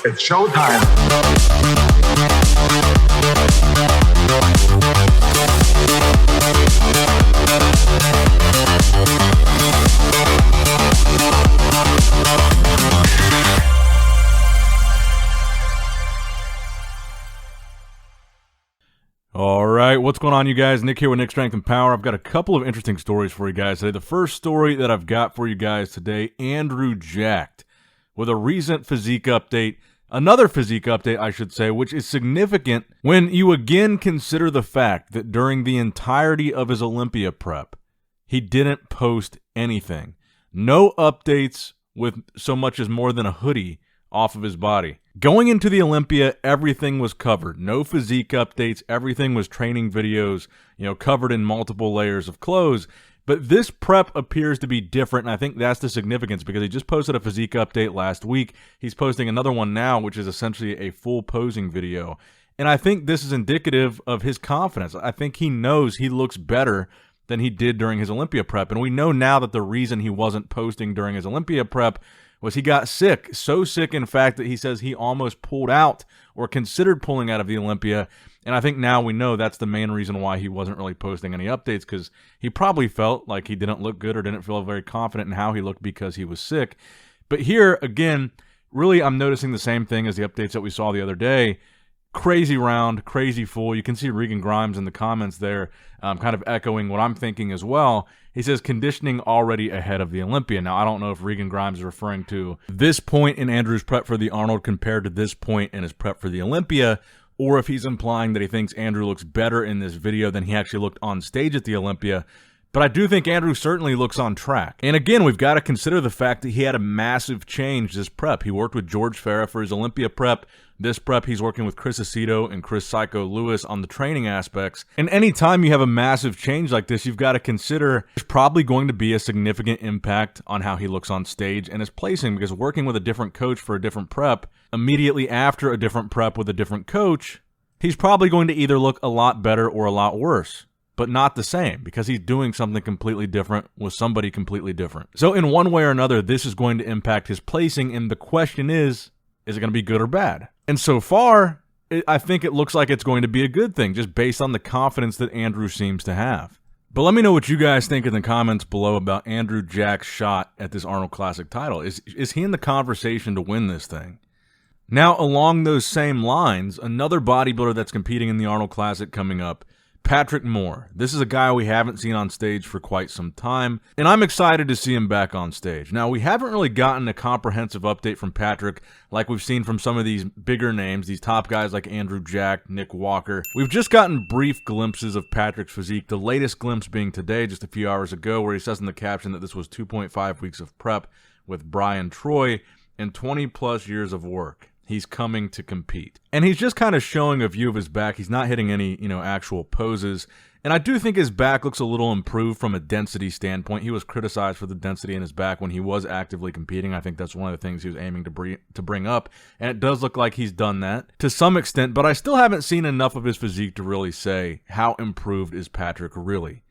It's showtime. All right, what's going on, you guys? Nick here with Nick Strength and Power. I've got a couple of interesting stories for you guys today. The first story that I've got for you guys today, Andrew jacked with a recent physique update, another physique update, I should say, which is significant when you again consider the fact that during the entirety of his Olympia prep, he didn't post anything. No updates with so much as more than a hoodie off of his body. Going into the Olympia, everything was covered. No physique updates. Everything was training videos, covered in multiple layers of clothes. But this prep appears to be different, and I think that's the significance because he just posted a physique update last week. He's posting another one now, which is essentially a full posing video. And I think this is indicative of his confidence. I think he knows he looks better than he did during his Olympia prep. And we know now that the reason he wasn't posting during his Olympia prep was he got sick. So sick, in fact, that he says he almost pulled out or considered pulling out of the Olympia. And I think now we know that's the main reason why he wasn't really posting any updates, because he probably felt like he didn't look good or didn't feel very confident in how he looked because he was sick. But here, again, really I'm noticing the same thing as the updates that we saw the other day. Crazy round, crazy full. You can see Regan Grimes in the comments there kind of echoing what I'm thinking as well. He says conditioning already ahead of the Olympia. Now, I don't know if Regan Grimes is referring to this point in Andrew's prep for the Arnold compared to this point in his prep for the Olympia, or if he's implying that he thinks Andrew looks better in this video than he actually looked on stage at the Olympia. But I do think Andrew certainly looks on track. And again, we've got to consider the fact that he had a massive change this prep. He worked with George Farah for his Olympia prep. This prep, he's working with Chris Aceto and Chris Psycho Lewis on the training aspects. And anytime you have a massive change like this, you've got to consider there's probably going to be a significant impact on how he looks on stage and his placing, because working with a different coach for a different prep, immediately after a different prep with a different coach, he's probably going to either look a lot better or a lot worse, but not the same, because he's doing something completely different with somebody completely different. So in one way or another, this is going to impact his placing, and the question is it going to be good or bad? And so far, I think it looks like it's going to be a good thing, just based on the confidence that Andrew seems to have. But let me know what you guys think in the comments below about Andrew Jack's shot at this Arnold Classic title. Is he in the conversation to win this thing? Now, along those same lines, another bodybuilder that's competing in the Arnold Classic coming up, Patrick Moore. This is a guy we haven't seen on stage for quite some time, and I'm excited to see him back on stage. Now, we haven't really gotten a comprehensive update from Patrick like we've seen from some of these bigger names, these top guys like Andrew Jack, Nick Walker. We've just gotten brief glimpses of Patrick's physique, the latest glimpse being today, just a few hours ago, where he says in the caption that this was 2.5 weeks of prep with Brian Troy and 20-plus years of work. He's coming to compete. And he's just kind of showing a view of his back. He's not hitting any, actual poses. And I do think his back looks a little improved from a density standpoint. He was criticized for the density in his back when he was actively competing. I think that's one of the things he was aiming to bring up. And it does look like he's done that to some extent, but I still haven't seen enough of his physique to really say how improved is Patrick really.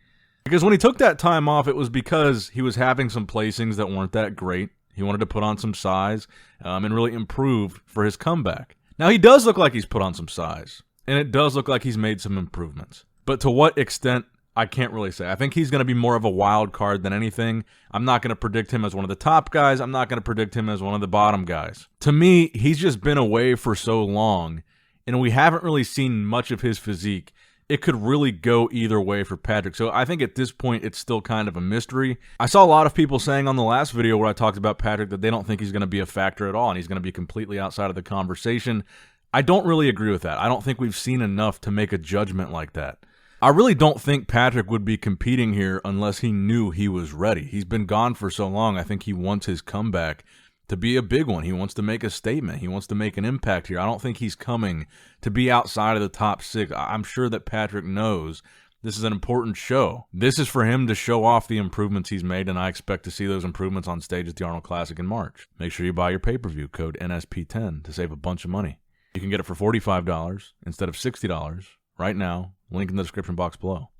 Because when he took that time off, it was because he was having some placings that weren't that great. He wanted to put on some size and really improve for his comeback. Now, he does look like he's put on some size, and it does look like he's made some improvements. But to what extent, I can't really say. I think he's going to be more of a wild card than anything. I'm not going to predict him as one of the top guys. I'm not going to predict him as one of the bottom guys. To me, he's just been away for so long, and we haven't really seen much of his physique. It could really go either way for Patrick. So I think at this point, it's still kind of a mystery. I saw a lot of people saying on the last video where I talked about Patrick that they don't think he's going to be a factor at all and he's going to be completely outside of the conversation. I don't really agree with that. I don't think we've seen enough to make a judgment like that. I really don't think Patrick would be competing here unless he knew he was ready. He's been gone for so long. I think he wants his comeback to be a big one. He wants to make a statement. He wants to make an impact here. I don't think he's coming to be outside of the top 6. I'm sure that Patrick knows this is an important show. This is for him to show off the improvements he's made, and I expect to see those improvements on stage at the Arnold Classic in March. Make sure you buy your pay-per-view, code NSP10, to save a bunch of money. You can get it for $45 instead of $60 right now. Link in the description box below.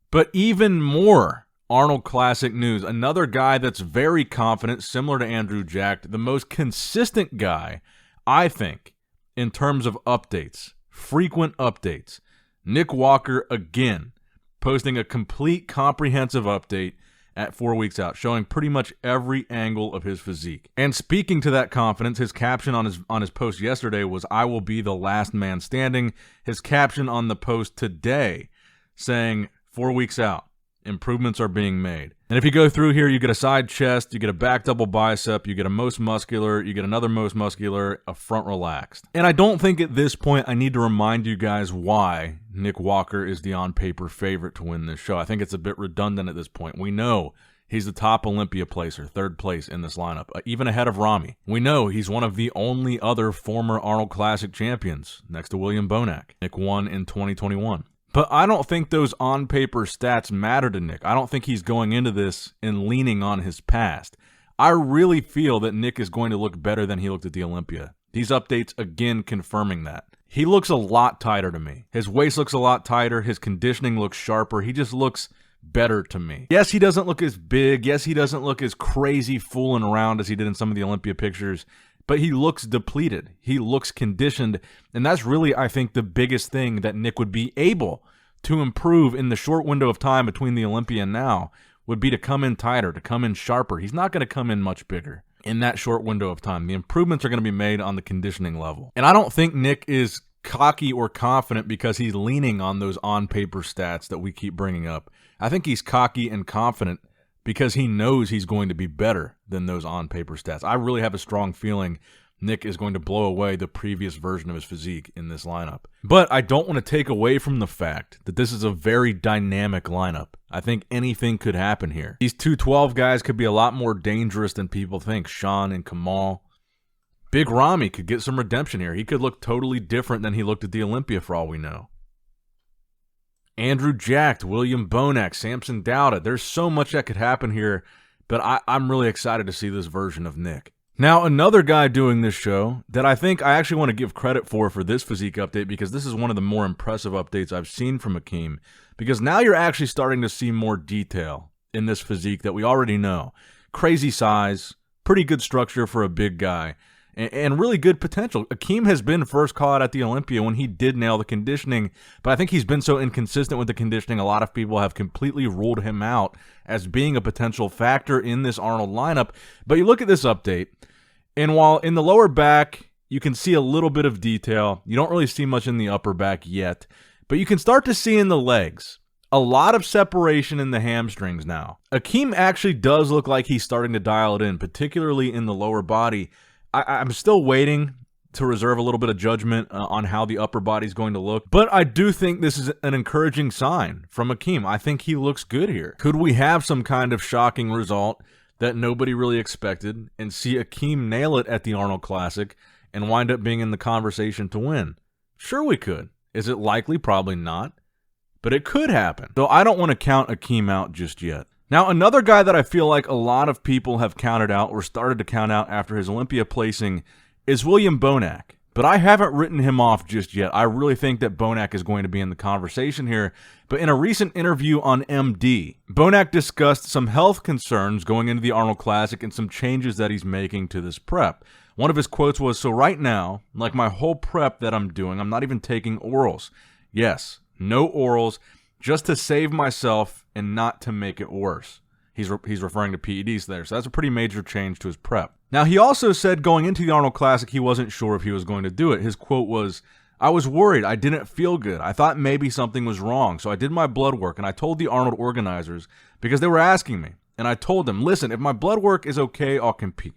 But even more Arnold Classic news. Another guy that's very confident, similar to Andrew Jack, the most consistent guy I think, in terms of updates, frequent updates, Nick Walker, again, posting a complete comprehensive update at 4 weeks out, showing pretty much every angle of his physique. And speaking to that confidence, his caption on his post yesterday was, "I will be the last man standing." His caption on the post today saying, 4 weeks out, improvements are being made. And if you go through here, you get a side chest, you get a back double bicep, you get a most muscular, you get another most muscular, a front relaxed. And I don't think at this point I need to remind you guys why Nick Walker is the on-paper favorite to win this show. I think it's a bit redundant at this point. We know he's the top Olympia placer, third place in this lineup, even ahead of Ramy. We know he's one of the only other former Arnold Classic champions, next to William Bonac. Nick won in 2021. But I don't think those on-paper stats matter to Nick. I don't think he's going into this and leaning on his past. I really feel that Nick is going to look better than he looked at the Olympia. These updates, again, confirming that. He looks a lot tighter to me. His waist looks a lot tighter. His conditioning looks sharper. He just looks better to me. Yes, he doesn't look as big. Yes, he doesn't look as crazy fooling around as he did in some of the Olympia pictures. But he looks depleted. He looks conditioned. And that's really, I think, the biggest thing that Nick would be able to improve in the short window of time between the Olympia and now would be to come in tighter, to come in sharper. He's not going to come in much bigger in that short window of time. The improvements are going to be made on the conditioning level. And I don't think Nick is cocky or confident because he's leaning on those on-paper stats that we keep bringing up. I think he's cocky and confident because he knows he's going to be better than those on-paper stats. I really have a strong feeling Nick is going to blow away the previous version of his physique in this lineup. But I don't want to take away from the fact that this is a very dynamic lineup. I think anything could happen here. These 212 guys could be a lot more dangerous than people think. Sean and Kamal. Big Ramy could get some redemption here. He could look totally different than he looked at the Olympia for all we know. Andrew Jacked, William Bonac, Samson Dowda. There's so much that could happen here, but I'm really excited to see this version of Nick. Now, another guy doing this show that I think I actually want to give credit for this physique update, because this is one of the more impressive updates I've seen from Akim, because now you're actually starting to see more detail in this physique that we already know. Crazy size, pretty good structure for a big guy, and really good potential. Akim has been first call out at the Olympia when he did nail the conditioning, but I think he's been so inconsistent with the conditioning, a lot of people have completely ruled him out as being a potential factor in this Arnold lineup. But you look at this update, and while in the lower back you can see a little bit of detail, you don't really see much in the upper back yet, but you can start to see in the legs a lot of separation in the hamstrings now. Akim actually does look like he's starting to dial it in, particularly in the lower body. I'm still waiting to reserve a little bit of judgment on how the upper body's going to look, but I do think this is an encouraging sign from Akim. I think he looks good here. Could we have some kind of shocking result that nobody really expected and see Akim nail it at the Arnold Classic and wind up being in the conversation to win? Sure we could. Is it likely? Probably not. But it could happen. So I don't want to count Akim out just yet. Now, another guy that I feel like a lot of people have counted out or started to count out after his Olympia placing is William Bonac. But I haven't written him off just yet. I really think that Bonac is going to be in the conversation here. But in a recent interview on MD, Bonac discussed some health concerns going into the Arnold Classic and some changes that he's making to this prep. One of his quotes was, "So right now, like my whole prep that I'm doing, I'm not even taking orals. Yes, no orals, just to save myself and not to make it worse." He's referring to PEDs there, so that's a pretty major change to his prep. Now, he also said going into the Arnold Classic, he wasn't sure if he was going to do it. His quote was, "I was worried. I didn't feel good. I thought maybe something was wrong, so I did my blood work, and I told the Arnold organizers because they were asking me, and I told them, listen, if my blood work is okay, I'll compete.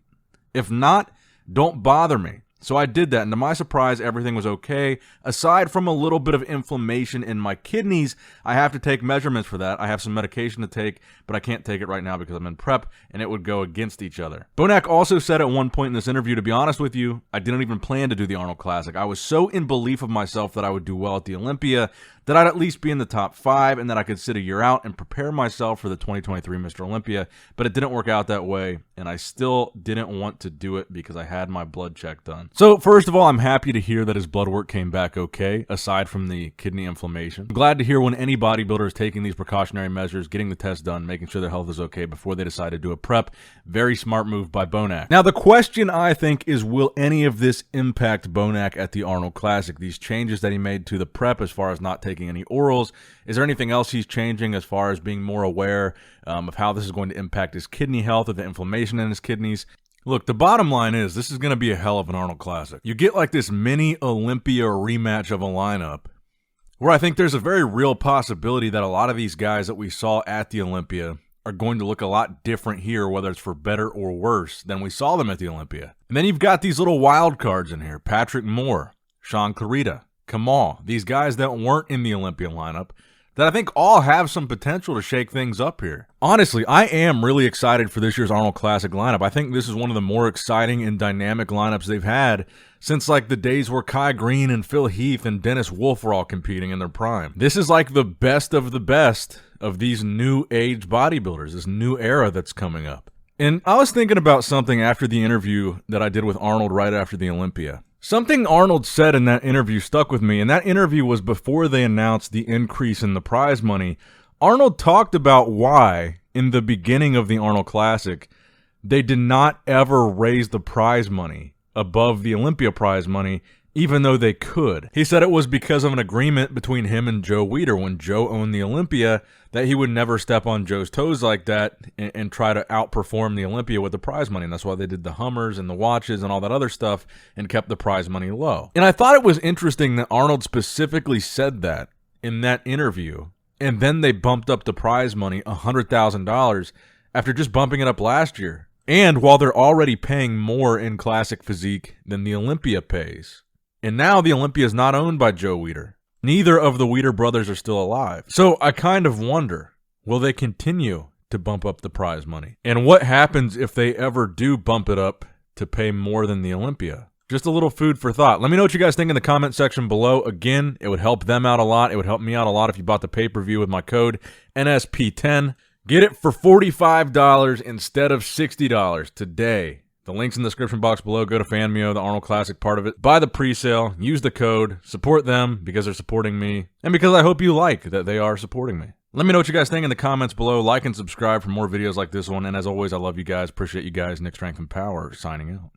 If not, don't bother me." So I did that, and to my surprise, everything was okay. Aside from a little bit of inflammation in my kidneys, I have to take measurements for that. I have some medication to take, but I can't take it right now because I'm in prep, and it would go against each other. Bonac also said at one point in this interview, to be honest with you, I didn't even plan to do the Arnold Classic. I was so in belief of myself that I would do well at the Olympia, that I'd at least be in the top 5, and that I could sit a year out and prepare myself for the 2023 Mr. Olympia, but it didn't work out that way, and I still didn't want to do it because I had my blood check done. So first of all, I'm happy to hear that his blood work came back okay, aside from the kidney inflammation. I'm glad to hear when any bodybuilder is taking these precautionary measures, getting the test done, making sure their health is okay before they decide to do a prep. Very smart move by Bonac. Now the question, I think, is will any of this impact Bonac at the Arnold Classic? These changes that he made to the prep as far as not taking any orals, is there anything else he's changing as far as being more aware of how this is going to impact his kidney health or the inflammation in his kidneys? Look, the bottom line is this is going to be a hell of an Arnold Classic. You get like this mini Olympia rematch of a lineup where I think there's a very real possibility that a lot of these guys that we saw at the Olympia are going to look a lot different here, whether it's for better or worse than we saw them at the Olympia. And then you've got these little wild cards in here. Patrick Moore, Sean Clarita, Kamal, these guys that weren't in the Olympia lineup that I think all have some potential to shake things up here. Honestly, I am really excited for this year's Arnold Classic lineup. I think this is one of the more exciting and dynamic lineups they've had since like the days where Kai Green and Phil Heath and Dennis Wolf were all competing in their prime. This is like the best of these new age bodybuilders, this new era that's coming up. And I was thinking about something after the interview that I did with Arnold right after the Olympia. Something Arnold said in that interview stuck with me, and that interview was before they announced the increase in the prize money. Arnold talked about why, in the beginning of the Arnold Classic, they did not ever raise the prize money above the Olympia prize money, even though they could. He said it was because of an agreement between him and Joe Weider when Joe owned the Olympia that he would never step on Joe's toes like that and try to outperform the Olympia with the prize money. And that's why they did the Hummers and the watches and all that other stuff and kept the prize money low. And I thought it was interesting that Arnold specifically said that in that interview. And then they bumped up the prize money $100,000 after just bumping it up last year. And while they're already paying more in Classic Physique than the Olympia pays. And now the Olympia is not owned by Joe Weider. Neither of the Weider brothers are still alive. So I kind of wonder, will they continue to bump up the prize money? And what happens if they ever do bump it up to pay more than the Olympia? Just a little food for thought. Let me know what you guys think in the comment section below. Again, it would help them out a lot. It would help me out a lot if you bought the pay-per-view with my code NSP10. Get it for $45 instead of $60 today. The link's in the description box below. Go to FanMio, the Arnold Classic part of it. Buy the pre-sale. Use the code. Support them because they're supporting me. And because I hope you like that they are supporting me. Let me know what you guys think in the comments below. Like and subscribe for more videos like this one. And as always, I love you guys. Appreciate you guys. Nick Strength and Power signing out.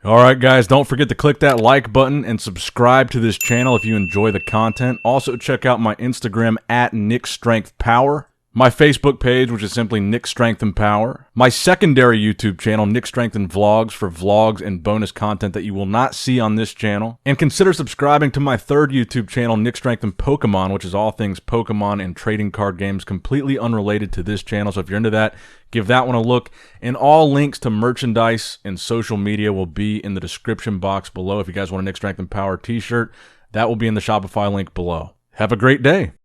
All right, guys. Don't forget to click that like button and subscribe to this channel if you enjoy the content. Also, check out my Instagram at Nick Strength Power. My Facebook page, which is simply Nick Strength and Power. My secondary YouTube channel, Nick Strength and Vlogs, for vlogs and bonus content that you will not see on this channel. And consider subscribing to my third YouTube channel, Nick Strength and Pokemon, which is all things Pokemon and trading card games, completely unrelated to this channel. So if you're into that, give that one a look. And all links to merchandise and social media will be in the description box below. If you guys want a Nick Strength and Power t-shirt, that will be in the Shopify link below. Have a great day.